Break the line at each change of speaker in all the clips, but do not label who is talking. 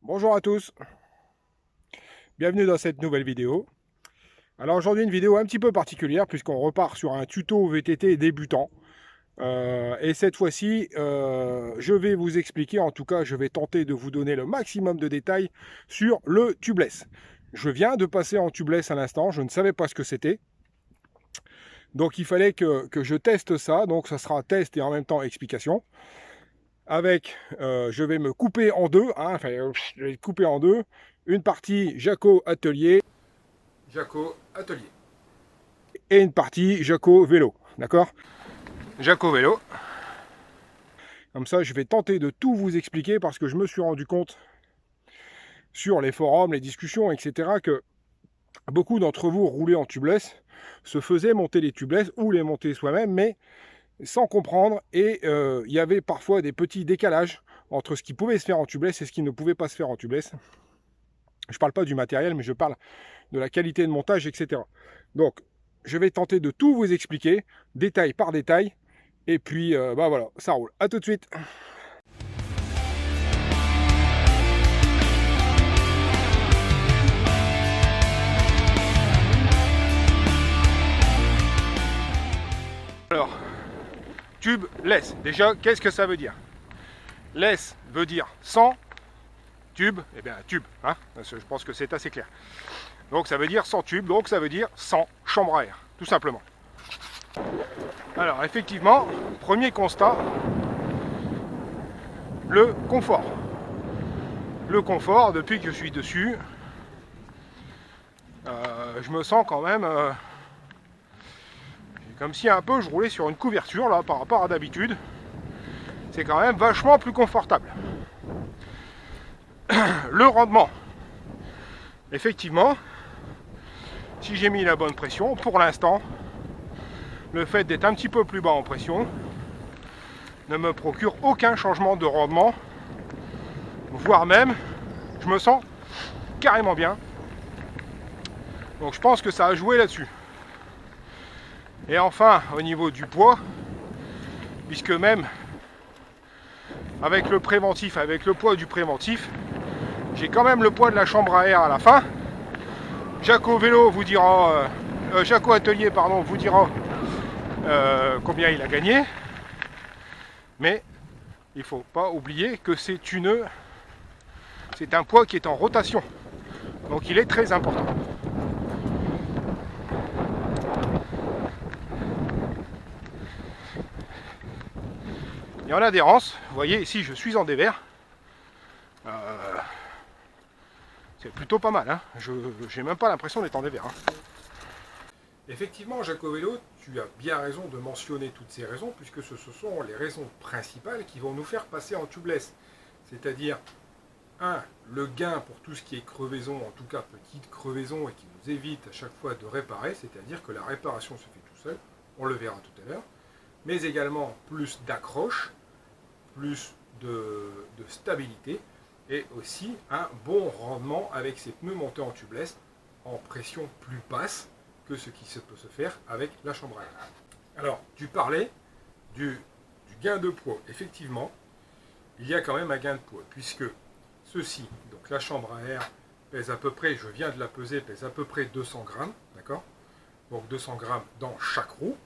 Bonjour à tous, bienvenue dans cette nouvelle vidéo. Alors aujourd'hui une vidéo un petit peu particulière puisqu'on repart sur un tuto VTT débutant. Et cette fois-ci, je vais vous expliquer, en tout cas je vais tenter de vous donner le maximum de détails sur le tubeless. Je viens de passer en tubeless à l'instant, je ne savais pas ce que c'était. Donc il fallait que je teste ça, donc ça sera test et en même temps explication. Avec, je vais me couper en deux, hein, enfin je vais couper en deux, une partie Jaco Atelier, et une partie Jaco Vélo, d'accord? Jaco Vélo. Comme ça, je vais tenter de tout vous expliquer parce que je me suis rendu compte sur les forums, les discussions, etc. que beaucoup d'entre vous roulaient en tubeless, se faisaient monter les tubeless ou les monter soi-même, mais sans comprendre, et il y avait parfois des petits décalages entre ce qui pouvait se faire en tubeless et ce qui ne pouvait pas se faire en tubeless. Je ne parle pas du matériel, mais je parle de la qualité de montage, etc. Donc, je vais tenter de tout vous expliquer, détail par détail, et puis, bah voilà, ça roule. À tout de suite. Alors, tubeless, déjà, qu'est-ce que ça veut dire? Less veut dire sans, tube, eh bien tube, hein, je pense que c'est assez clair. Donc ça veut dire sans tube, donc ça veut dire sans chambre à air, tout simplement. Alors effectivement, premier constat, le confort. Le confort, depuis que je suis dessus, je me sens quand même comme si un peu je roulais sur une couverture là par rapport à d'habitude. C'est quand même vachement plus confortable. Le rendement, effectivement, si j'ai mis la bonne pression, pour l'instant, le fait d'être un petit peu plus bas en pression ne me procure aucun changement de rendement, voire même, je me sens carrément bien. Donc je pense que ça a joué là-dessus. Et enfin, au niveau du poids, puisque même avec le préventif, avec le poids du préventif, j'ai quand même le poids de la chambre à air à la fin. Jaco Vélo vous dira, Jaco Atelier pardon vous dira combien il a gagné. Mais il ne faut pas oublier que c'est un poids qui est en rotation. Donc il est très important. Et en adhérence, vous voyez ici je suis en dévers. C'est plutôt pas mal, hein. Je n'ai même pas l'impression d'être en dévers. Hein. Effectivement, Jaco Vélo, tu as bien raison de mentionner toutes ces raisons, puisque ce sont les raisons principales qui vont nous faire passer en tubeless. C'est-à-dire, le gain pour tout ce qui est crevaison, en tout cas petite crevaison, et qui nous évite à chaque fois de réparer, c'est-à-dire que la réparation se fait tout seul, on le verra tout à l'heure, mais également plus d'accroche, plus de stabilité, et aussi un bon rendement avec ces pneus montés en tubeless en pression plus basse que ce qui peut se faire avec la chambre à air. Alors, tu parlais du gain de poids. Effectivement, il y a quand même un gain de poids, puisque ceci, donc la chambre à air, pèse à peu près, je viens de la peser, pèse à peu près 200 grammes, d'accord? Donc 200 grammes dans chaque roue,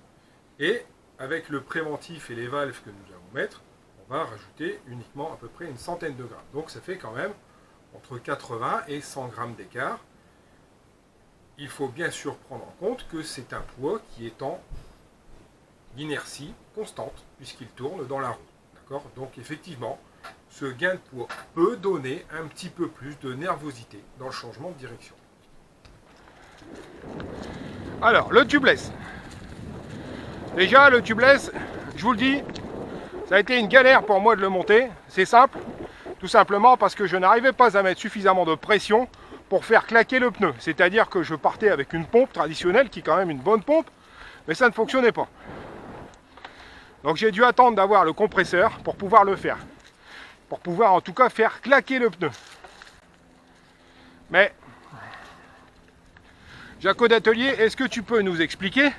et avec le préventif et les valves que nous allons mettre, on va rajouter uniquement à peu près une centaine de grammes. Donc ça fait quand même entre 80 et 100 grammes d'écart. Il faut bien sûr prendre en compte que c'est un poids qui est en inertie constante, puisqu'il tourne dans la roue. D'accord? Donc effectivement, ce gain de poids peut donner un petit peu plus de nervosité dans le changement de direction. Alors, le tubeless. Déjà, le tubeless, je vous le dis, ça a été une galère pour moi de le monter. C'est simple, tout simplement parce que je n'arrivais pas à mettre suffisamment de pression pour faire claquer le pneu. C'est-à-dire que je partais avec une pompe traditionnelle, qui est quand même une bonne pompe, mais ça ne fonctionnait pas. Donc j'ai dû attendre d'avoir le compresseur pour pouvoir le faire. Pour pouvoir en tout cas faire claquer le pneu. Mais, Jaco d'Atelier, est-ce que tu peux nous expliquer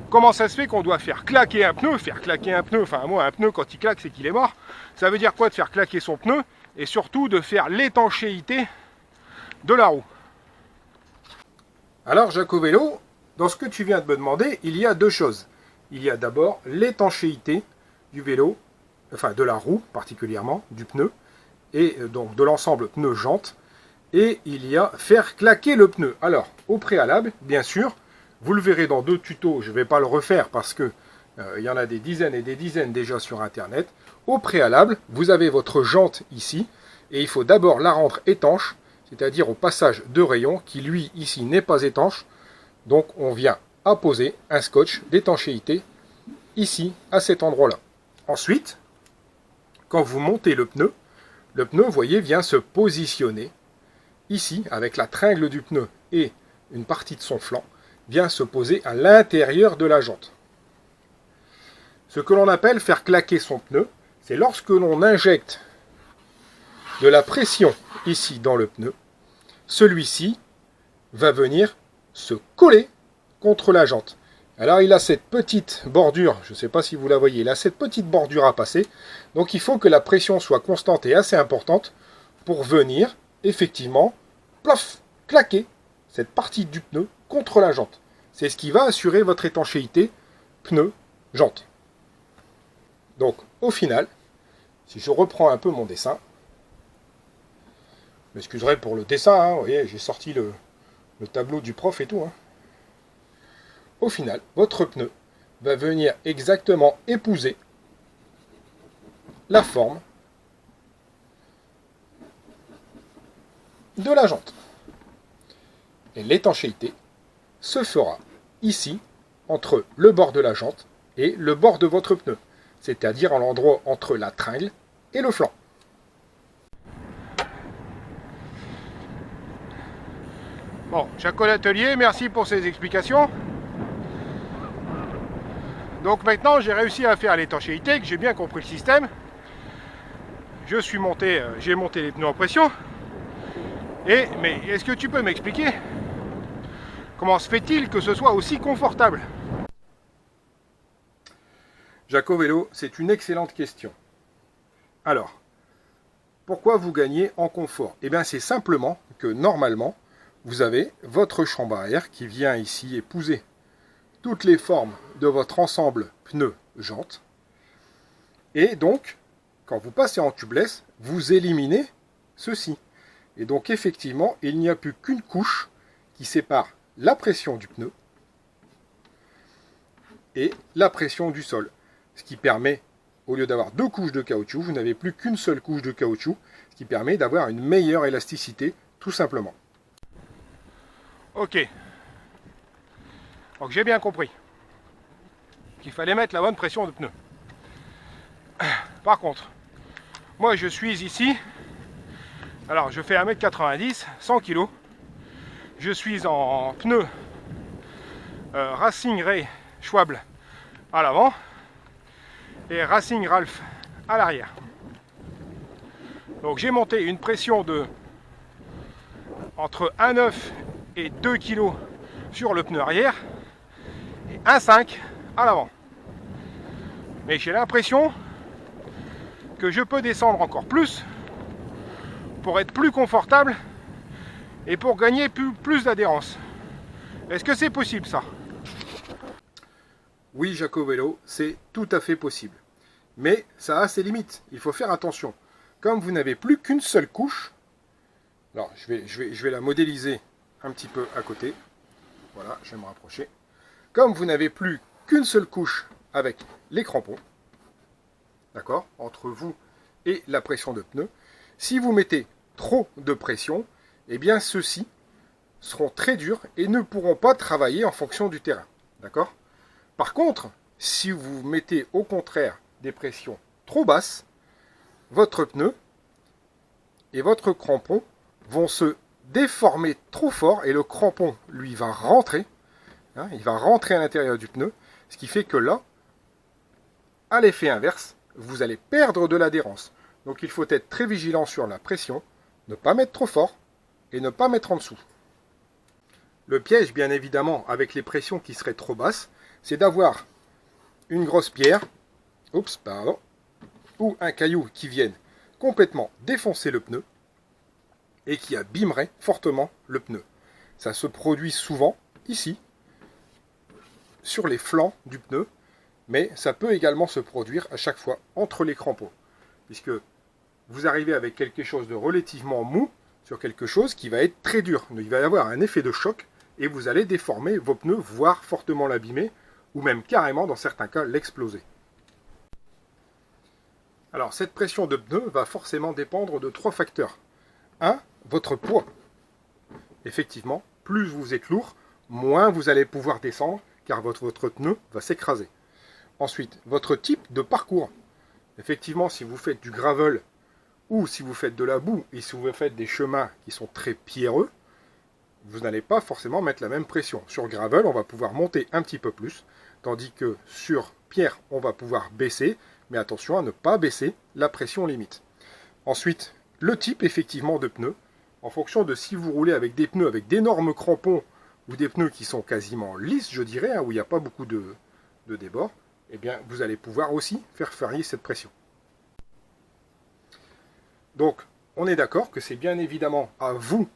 comment ça se fait qu'on doit faire claquer un pneu? Faire claquer un pneu, enfin moi un pneu quand il claque c'est qu'il est mort. Ça veut dire quoi de faire claquer son pneu? et surtout de faire l'étanchéité de la roue. Alors Jacovello, dans ce que tu viens de me demander, il y a deux choses. Il y a d'abord l'étanchéité du vélo, enfin de la roue particulièrement, du pneu, et donc de l'ensemble pneu-jante, et il y a faire claquer le pneu. Alors, au préalable, bien sûr, vous le verrez dans 2 tutos, je ne vais pas le refaire parce que il y en a des dizaines et des dizaines déjà sur internet. Au préalable, vous avez votre jante ici, et il faut d'abord la rendre étanche, c'est-à-dire au passage de rayon, qui lui ici n'est pas étanche. Donc on vient apposer un scotch d'étanchéité ici, à cet endroit-là. Ensuite, quand vous montez le pneu, vous voyez, vient se positionner ici, avec la tringle du pneu et une partie de son flanc, vient se poser à l'intérieur de la jante. Ce que l'on appelle faire claquer son pneu, c'est lorsque l'on injecte de la pression ici dans le pneu, celui-ci va venir se coller contre la jante. Alors il a cette petite bordure, je ne sais pas si vous la voyez, il a cette petite bordure à passer, donc il faut que la pression soit constante et assez importante pour venir effectivement, plof, claquer cette partie du pneu contre la jante. C'est ce qui va assurer votre étanchéité pneu-jante. Donc au final, si je reprends un peu mon dessin, je m'excuserai pour le dessin, hein, vous voyez, j'ai sorti le tableau du prof et tout. Hein. Au final, votre pneu va venir exactement épouser la forme de la jante. Et l'étanchéité se fera ici, entre le bord de la jante et le bord de votre pneu, c'est-à-dire à l'endroit entre la tringle et le flanc. Bon, Jaco l'atelier, merci pour ces explications. Donc maintenant, j'ai réussi à faire l'étanchéité, que j'ai bien compris le système. J'ai monté les pneus en pression. Mais est-ce que tu peux m'expliquer comment se fait-il que ce soit aussi confortable? Jacovello, c'est une excellente question. Alors, pourquoi vous gagnez en confort? Eh bien, c'est simplement que normalement, vous avez votre chambre à air qui vient ici épouser toutes les formes de votre ensemble pneu-jante. Et donc, quand vous passez en tubeless, vous éliminez ceci. Et donc, effectivement, il n'y a plus qu'une couche qui sépare la pression du pneu et la pression du sol. Ce qui permet, au lieu d'avoir 2 couches de caoutchouc, vous n'avez plus qu'une seule couche de caoutchouc, ce qui permet d'avoir une meilleure élasticité, tout simplement. Ok. Donc j'ai bien compris qu'il fallait mettre la bonne pression de pneu. Par contre, moi je suis ici, alors je fais 1m90, 100 kg, je suis en pneu Racing Ray Schwab à l'avant et Racing Ralph à l'arrière. Donc j'ai monté une pression de entre 1,9 et 2 kg sur le pneu arrière et 1,5 à l'avant. Mais j'ai l'impression que je peux descendre encore plus pour être plus confortable et pour gagner plus d'adhérence. Est-ce que c'est possible ça? Oui, Jacovello, c'est tout à fait possible. Mais ça a ses limites, il faut faire attention. Comme vous n'avez plus qu'une seule couche, alors je vais la modéliser un petit peu à côté. Voilà, je vais me rapprocher. Comme vous n'avez plus qu'une seule couche avec les crampons, d'accord, entre vous et la pression de pneu, si vous mettez trop de pression, eh bien ceux-ci seront très durs et ne pourront pas travailler en fonction du terrain. D'accord? Par contre, si vous mettez au contraire des pressions trop basses, votre pneu et votre crampon vont se déformer trop fort et le crampon, lui, va rentrer. Hein, il va rentrer à l'intérieur du pneu, ce qui fait que là, à l'effet inverse, vous allez perdre de l'adhérence. Donc il faut être très vigilant sur la pression, ne pas mettre trop fort et ne pas mettre en dessous. Le piège, bien évidemment, avec les pressions qui seraient trop basses, c'est d'avoir une grosse pierre, ou un caillou qui vienne complètement défoncer le pneu et qui abîmerait fortement le pneu. Ça se produit souvent ici, sur les flancs du pneu, mais ça peut également se produire à chaque fois entre les crampons, puisque vous arrivez avec quelque chose de relativement mou sur quelque chose qui va être très dur. Il va y avoir un effet de choc et vous allez déformer vos pneus, voire fortement l'abîmer, ou même carrément, dans certains cas, l'exploser. Alors, cette pression de pneu va forcément dépendre de 3 facteurs. 1. Votre poids. Effectivement, plus vous êtes lourd, moins vous allez pouvoir descendre, car votre pneu va s'écraser. Ensuite, votre type de parcours. Effectivement, si vous faites du gravel, ou si vous faites de la boue, et si vous faites des chemins qui sont très pierreux, vous n'allez pas forcément mettre la même pression. Sur gravel, on va pouvoir monter un petit peu plus, tandis que sur pierre, on va pouvoir baisser, mais attention à ne pas baisser la pression limite. Ensuite, le type effectivement de pneus, en fonction de si vous roulez avec des pneus avec d'énormes crampons, ou des pneus qui sont quasiment lisses, je dirais, où il n'y a pas beaucoup de débord, eh bien, vous allez pouvoir aussi faire varier cette pression. Donc, on est d'accord que c'est bien évidemment à vous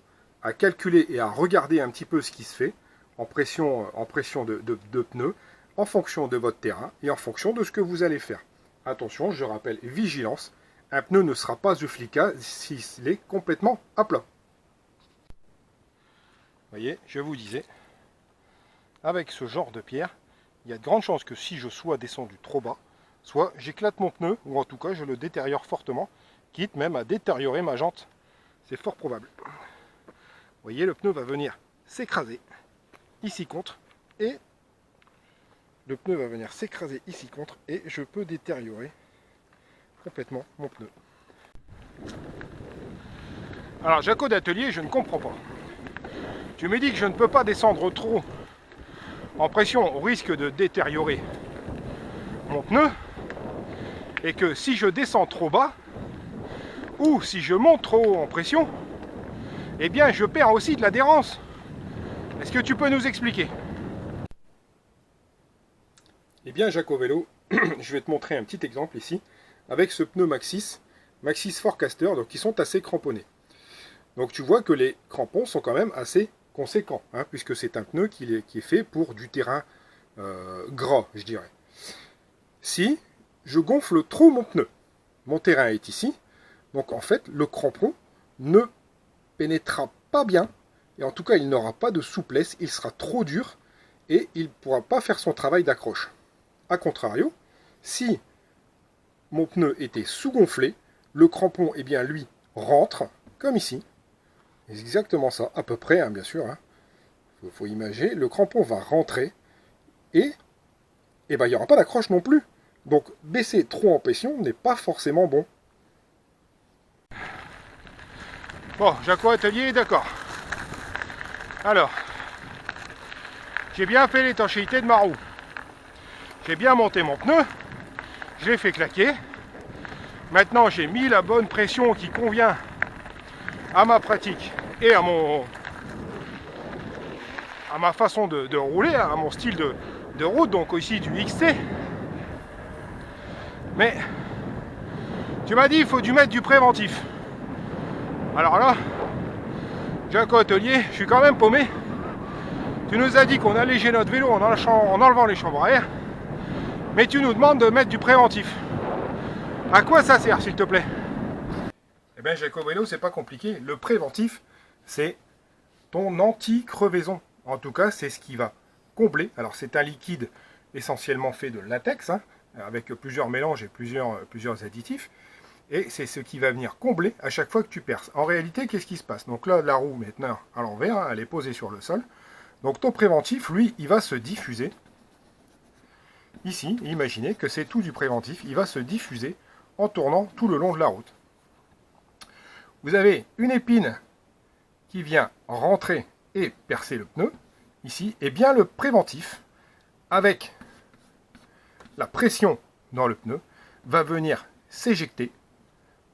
à calculer et à regarder un petit peu ce qui se fait en pression de pneus, en fonction de votre terrain et en fonction de ce que vous allez faire. Attention, je rappelle, vigilance, un pneu ne sera pas efficace s'il est complètement à plat. Vous voyez, je vous disais, avec ce genre de pierre, il y a de grandes chances que si je sois descendu trop bas, soit j'éclate mon pneu, ou en tout cas je le détériore fortement, quitte même à détériorer ma jante. C'est fort probable. Vous voyez, le pneu va venir s'écraser ici contre, et le pneu va venir s'écraser ici contre, et je peux détériorer complètement mon pneu. Alors, Jaco d'atelier, je ne comprends pas. Tu me dis que je ne peux pas descendre trop en pression au risque de détériorer mon pneu, et que si je descends trop bas, ou si je monte trop haut en pression, eh bien je perds aussi de l'adhérence. Est-ce que tu peux nous expliquer? Eh bien Jaco Vélo, je vais te montrer un petit exemple ici, avec ce pneu Maxxis 4Caster, donc qui sont assez cramponnés. Donc tu vois que les crampons sont quand même assez conséquents, hein, puisque c'est un pneu qui est fait pour du terrain gras, je dirais. Si je gonfle trop mon pneu, mon terrain est ici, donc en fait le crampon ne pénétrera pas bien, et en tout cas il n'aura pas de souplesse, il sera trop dur, et il ne pourra pas faire son travail d'accroche. A contrario, si mon pneu était sous-gonflé, le crampon, eh bien lui, rentre, comme ici. C'est exactement ça, à peu près, hein, bien sûr. Faut imaginer, le crampon va rentrer, et il n'y aura pas d'accroche non plus. Donc baisser trop en pression n'est pas forcément bon. Bon, Jaco Atelier, d'accord. Alors, j'ai bien fait l'étanchéité de ma roue. J'ai bien monté mon pneu. Je l'ai fait claquer. Maintenant, j'ai mis la bonne pression qui convient à ma pratique et à ma façon de rouler, à mon style de route, donc aussi du XT. Mais tu m'as dit il faut mettre du préventif. Alors là, Jaco Atelier, je suis quand même paumé. Tu nous as dit qu'on allégeait notre vélo en enlevant les chambres à air, mais tu nous demandes de mettre du préventif. À quoi ça sert, s'il te plaît? Eh bien, Jaco Vélo, c'est pas compliqué. Le préventif, c'est ton anti-crevaison. En tout cas, c'est ce qui va combler. Alors, c'est un liquide essentiellement fait de latex, hein, avec plusieurs mélanges et plusieurs additifs. Et c'est ce qui va venir combler à chaque fois que tu perces. En réalité, qu'est-ce qui se passe? Donc là, la roue maintenant à l'envers, hein, elle est posée sur le sol. Donc ton préventif, lui, il va se diffuser. Ici, imaginez que c'est tout du préventif. Il va se diffuser en tournant tout le long de la route. Vous avez une épine qui vient rentrer et percer le pneu. Ici, et bien le préventif, avec la pression dans le pneu, va venir s'éjecter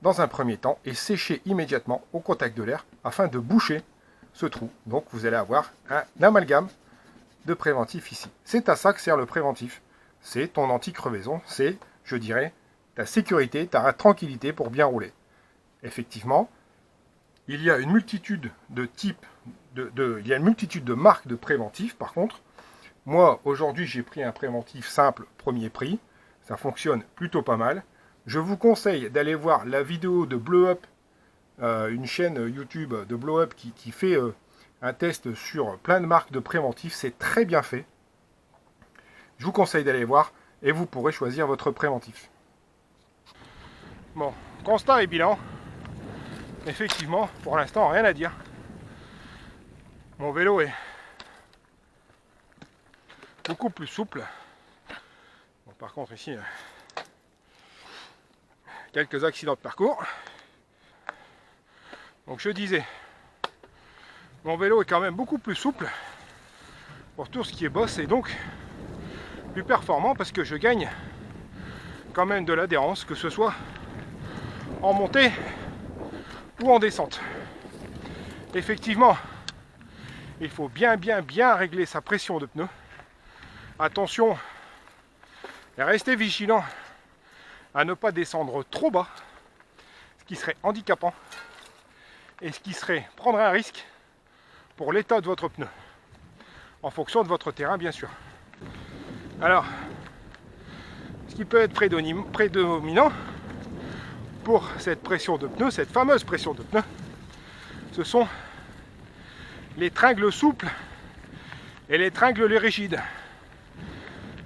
dans un premier temps et sécher immédiatement au contact de l'air afin de boucher ce trou. Donc vous allez avoir un amalgame de préventif ici. C'est à ça que sert le préventif. C'est ton anti-crevaison, c'est, je dirais, ta sécurité, ta tranquillité pour bien rouler. effectivement, il y a une multitude de types, il y a une multitude de marques de préventifs. Par contre, moi, aujourd'hui, j'ai pris un préventif simple, premier prix. Ça fonctionne plutôt pas mal. Je vous conseille d'aller voir la vidéo de Blow Up, une chaîne YouTube de Blow Up qui fait un test sur plein de marques de préventifs. C'est très bien fait. Je vous conseille d'aller voir et vous pourrez choisir votre préventif. Bon, constat et bilan. Effectivement, pour l'instant, rien à dire. Mon vélo est beaucoup plus souple. Bon, par contre, ici, quelques accidents de parcours. Donc, je disais, mon vélo est quand même beaucoup plus souple pour tout ce qui est bosse et donc plus performant parce que je gagne quand même de l'adhérence, que ce soit en montée ou en descente. Effectivement, il faut bien régler sa pression de pneu. Attention et restez vigilant à ne pas descendre trop bas, ce qui serait handicapant et ce qui serait prendre un risque pour l'état de votre pneu, en fonction de votre terrain bien sûr. Alors, ce qui peut être prédominant pour cette pression de pneu, cette fameuse pression de pneu, ce sont les tringles souples et les tringles rigides.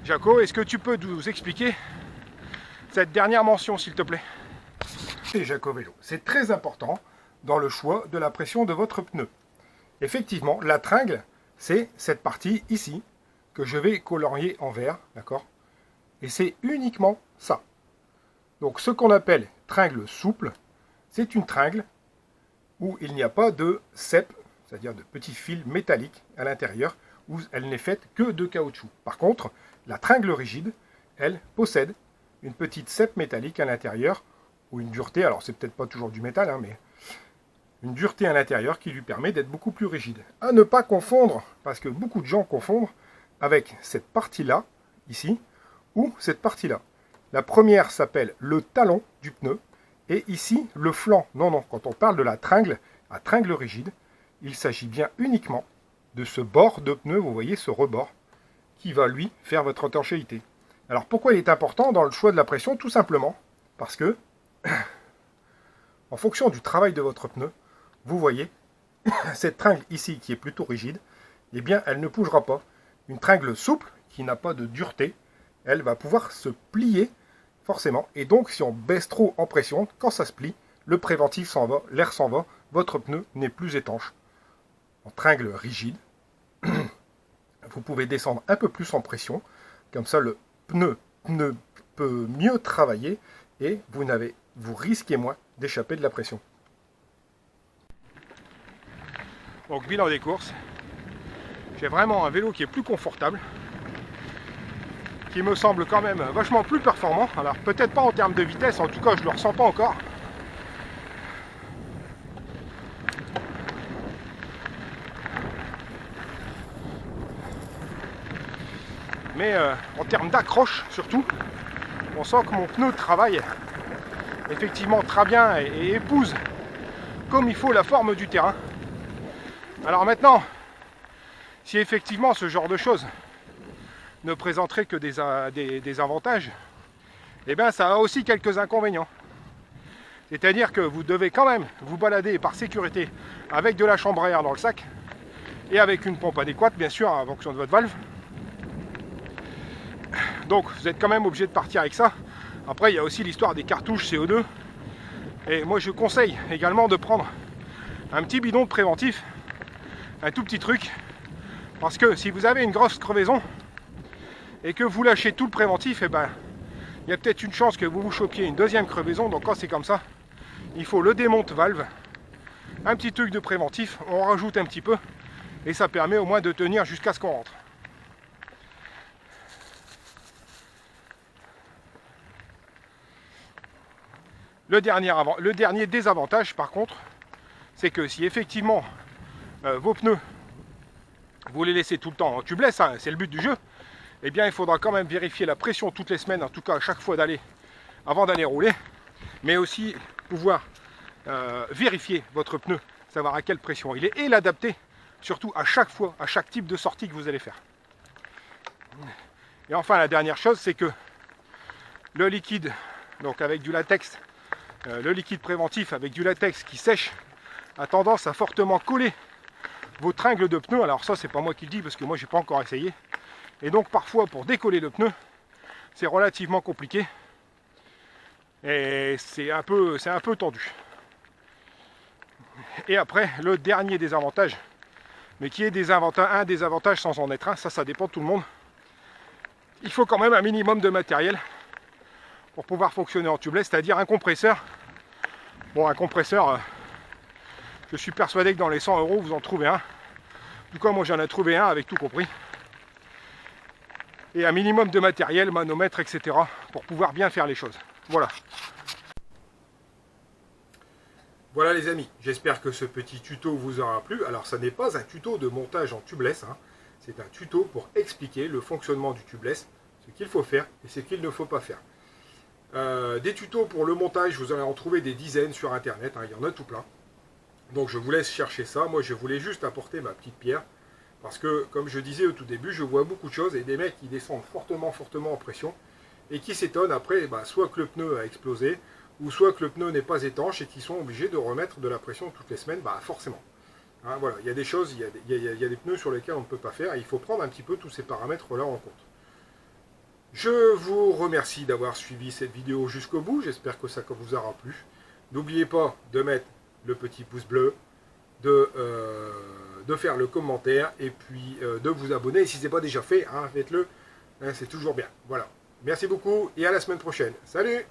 Jaco, est-ce que tu peux nous expliquer cette dernière mention, s'il te plaît? Et Jaco Vélo, c'est très important dans le choix de la pression de votre pneu. Effectivement, la tringle, c'est cette partie ici que je vais colorier en vert, d'accord? Et c'est uniquement ça. Donc ce qu'on appelle tringle souple, c'est une tringle où il n'y a pas de cep, c'est-à-dire de petits fils métalliques à l'intérieur, où elle n'est faite que de caoutchouc. Par contre, la tringle rigide, elle possède une petite cep métallique à l'intérieur, ou une dureté, alors c'est peut-être pas toujours du métal, hein, mais une dureté à l'intérieur qui lui permet d'être beaucoup plus rigide. À ne pas confondre, parce que beaucoup de gens confondent avec cette partie-là, ici, ou cette partie-là. La première s'appelle le talon du pneu, et ici, le flanc. Non, non, quand on parle de la tringle, à tringle rigide, il s'agit bien uniquement de ce bord de pneu, vous voyez, ce rebord, qui va, lui, faire votre étanchéité. Alors, pourquoi il est important dans le choix de la pression? Tout simplement parce que, en fonction du travail de votre pneu, vous voyez, cette tringle ici, qui est plutôt rigide, eh bien, elle ne bougera pas. Une tringle souple, qui n'a pas de dureté, elle va pouvoir se plier, forcément. Et donc, si on baisse trop en pression, quand ça se plie, le préventif s'en va, l'air s'en va, votre pneu n'est plus étanche. En tringle rigide, vous pouvez descendre un peu plus en pression, comme ça le pneu peut mieux travailler et vous risquez moins d'échapper de la pression. Donc bilan des courses, j'ai vraiment un vélo qui est plus confortable, qui me semble quand même vachement plus performant. Alors peut-être pas en termes de vitesse, en tout cas je ne le ressens pas encore. Mais en termes d'accroche surtout, on sent que mon pneu travaille effectivement très bien et épouse comme il faut la forme du terrain. Alors maintenant, si effectivement ce genre de choses ne présenterait que des avantages, eh bien ça a aussi quelques inconvénients. C'est-à-dire que vous devez quand même vous balader par sécurité avec de la chambre à air dans le sac et avec une pompe adéquate, bien sûr, en fonction de votre valve. Donc vous êtes quand même obligé de partir avec ça. Après il y a aussi l'histoire des cartouches CO2. Et moi je conseille également de prendre un petit bidon de préventif, un tout petit truc. Parce que si vous avez une grosse crevaison et que vous lâchez tout le préventif, eh ben, il y a peut-être une chance que vous vous chopiez une deuxième crevaison. Donc quand c'est comme ça, il faut le démonte valve, un petit truc de préventif, on rajoute un petit peu et ça permet au moins de tenir jusqu'à ce qu'on rentre. Le dernier désavantage par contre, c'est que si effectivement vos pneus, vous les laissez tout le temps en tubeless, hein, c'est le but du jeu, eh bien il faudra quand même vérifier la pression toutes les semaines, en tout cas à chaque fois avant d'aller rouler, mais aussi pouvoir vérifier votre pneu, savoir à quelle pression il est, et l'adapter surtout à chaque fois, à chaque type de sortie que vous allez faire. Et enfin, la dernière chose, c'est que le liquide, donc avec du latex, le liquide préventif avec du latex qui sèche, a tendance à fortement coller vos tringles de pneus. Alors ça, c'est pas moi qui le dis parce que moi j'ai pas encore essayé. Et donc parfois pour décoller le pneu, c'est relativement compliqué. Et c'est un peu tendu. Et après, le dernier désavantage, mais qui est un désavantage sans en être un, ça dépend de tout le monde. Il faut quand même un minimum de matériel pour pouvoir fonctionner en tubeless, c'est-à-dire un compresseur. Bon, un compresseur, je suis persuadé que dans les 100 €, vous en trouvez un. En tout cas, moi j'en ai trouvé un avec tout compris. Et un minimum de matériel, manomètre, etc. pour pouvoir bien faire les choses. Voilà. Voilà les amis, j'espère que ce petit tuto vous aura plu. Alors ça n'est pas un tuto de montage en tubeless, hein. C'est un tuto pour expliquer le fonctionnement du tubeless, ce qu'il faut faire et ce qu'il ne faut pas faire. Des tutos pour le montage, vous allez en trouver des dizaines sur internet, hein, il y en a tout plein. Donc je vous laisse chercher ça, moi je voulais juste apporter ma petite pierre. Parce que, comme je disais au tout début, je vois beaucoup de choses et des mecs qui descendent fortement en pression et qui s'étonnent après, soit que le pneu a explosé, ou soit que le pneu n'est pas étanche et qui sont obligés de remettre de la pression toutes les semaines, forcément. Hein, voilà, il y a des choses, il y a des pneus sur lesquels on ne peut pas faire et il faut prendre un petit peu tous ces paramètres-là en compte. Je vous remercie d'avoir suivi cette vidéo jusqu'au bout, j'espère que ça vous aura plu. N'oubliez pas de mettre le petit pouce bleu, de faire le commentaire et puis de vous abonner. Et si ce n'est pas déjà fait, hein, faites-le, hein, c'est toujours bien. Voilà. Merci beaucoup et à la semaine prochaine. Salut!